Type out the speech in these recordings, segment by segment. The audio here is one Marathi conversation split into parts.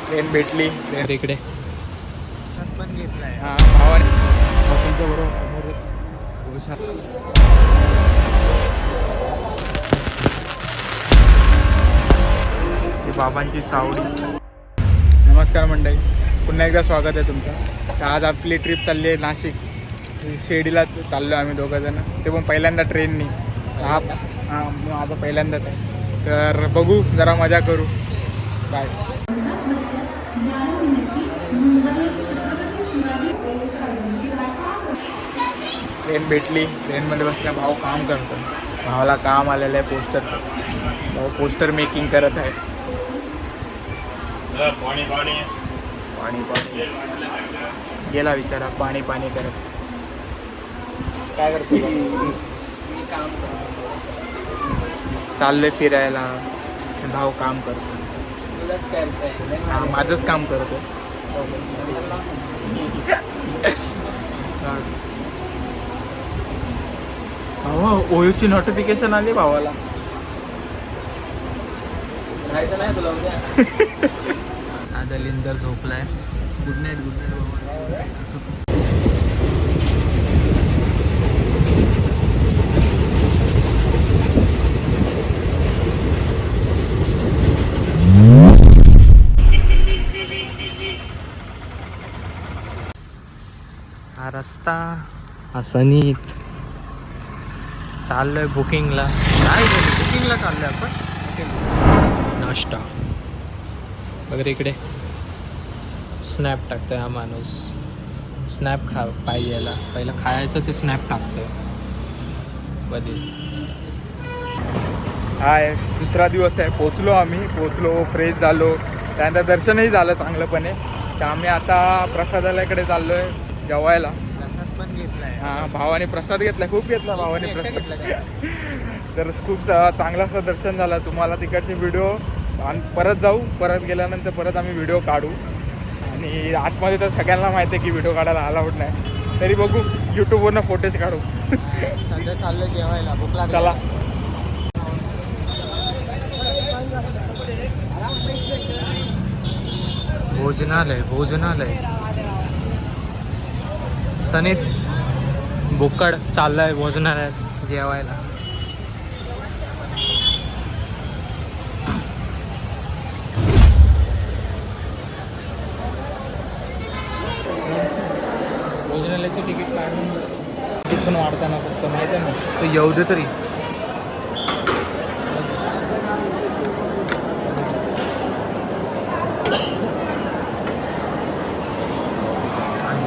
ट्रेन भेटली. ट्रेन इकडे पण घेतलाय. हां भावाने हॉटेलच्या बरोबर समोरच ही बाबांची चावडी. नमस्कार मंडळी, पुन्हा एकदा स्वागत आहे तुमचं. तर आज आपली ट्रिप चालली आहे नाशिक. शिर्डीलाच चाललो आम्ही दोघंजण, ते पण पहिल्यांदा ट्रेननी. हां माझं पहिल्यांदाच आहे, तर बघू जरा मजा करू. बाय. ट्रेन भेटली. ट्रेनमध्ये बसल्या भाऊ काम करतो. भावाला काम आलेलं आहे पोस्टरचं. भाऊ पोस्टर मेकिंग करत आहे. पाणी पाणी गेला विचारा पाणी पाणी करत. काय करतो? मी काम करतो, चाललोय फिरायला. भाऊ काम करतो. हां माझंच काम करतो. भाऊ ओयूची नोटिफिकेशन आली भावाला. राहायचं नाही तुला उद्या. आता लिंदर झोपलाय. Good night. गुड नाईट बाबा. हा रस्ता हा सनीत चाललोय बुकिंगला. काय बुकिंगला चाललोय आपण. नाश्ता वगैरे इकडे स्नॅप टाकतोय हा माणूस. स्नॅप पाहिजे याला. पहिलं खायचं ते स्नॅप टाकतोय कधी. हाय दुसरा दिवस आहे. पोचलो फ्रेश झालो. त्यानंतर दर्शनही झालं चांगलंपणे. तर आम्ही आता प्रसादालयाकडे चाललो आहे जेवायला. प्रसाद पण घेतलाय. हां भावाने प्रसाद घेतला. खूप घेतला भावाने प्रसाद. तर खूप चांगलं असं दर्शन झालं. तुम्हाला तिकडचे व्हिडिओ आणि परत जाऊ. परत गेल्यानंतर परत आम्ही व्हिडिओ काढू. आणि आतमध्ये तर सगळ्यांना माहिती आहे की व्हिडिओ काढायला अलाउड नाही. तरी बघू यूट्यूबवरनं फोटेज काढू. सध्या चाललोय जेवायला. भूक चला. भोजनालय सनीत भुक्कड चाललाय भोजनालयात जेवायला. भोजनालयाचे तिकीट काढून तिकीट पण वाढताना फक्त माहिती आहे ना. तर येऊ दे तरी.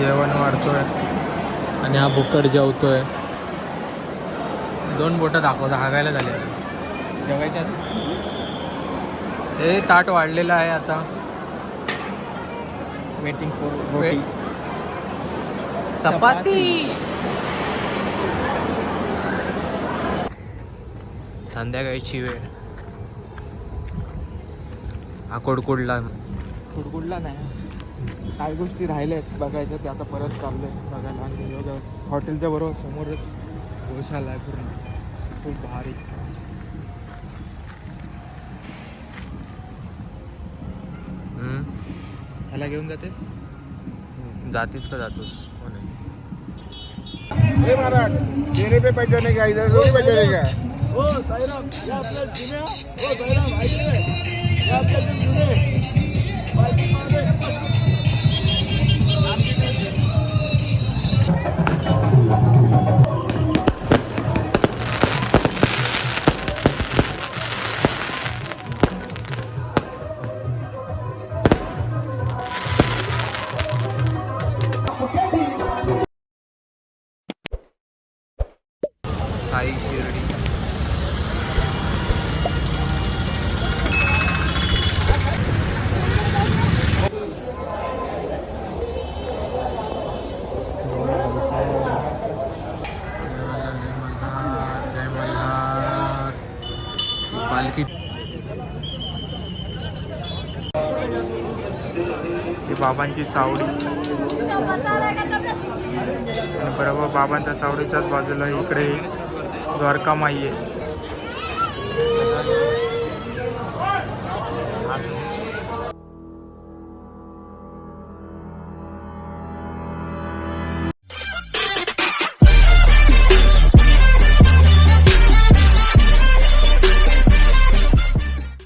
जेवण वाढतोय आणि हा भुक्कड जेवतोय. 2 बोटं दाखवता हागायला झाले. जेवायच्या हे ताट वाढलेलं आहे आता. वेटिंग फॉर रोटी. चपाती. संध्याकाळची वेळ. हा कुडकुडला नाही. काही गोष्टी राहिल्या आहेत बघायच्या. ते आता परत चाललं आहे बघायला. आणि हॉटेलच्या बरोबर समोरच गोशाला आहे पूर्ण. खूप भारी. ह्याला घेऊन जातेस? जातीस का जातोस? महाराज तेरे पे पैसे नाही का? इधर दोन्ही पैसे नाही का? हो साईराम या आपल्या जुन्या. हो साईराम ऐकले या आपल्या जुने साई शिर्डी. जय मल्हार. पालखी. ही बाबांची चावडी. आणि बरोबर बाबांच्या चावडीच्याच बाजूला इकडे द्वारका माई आहे.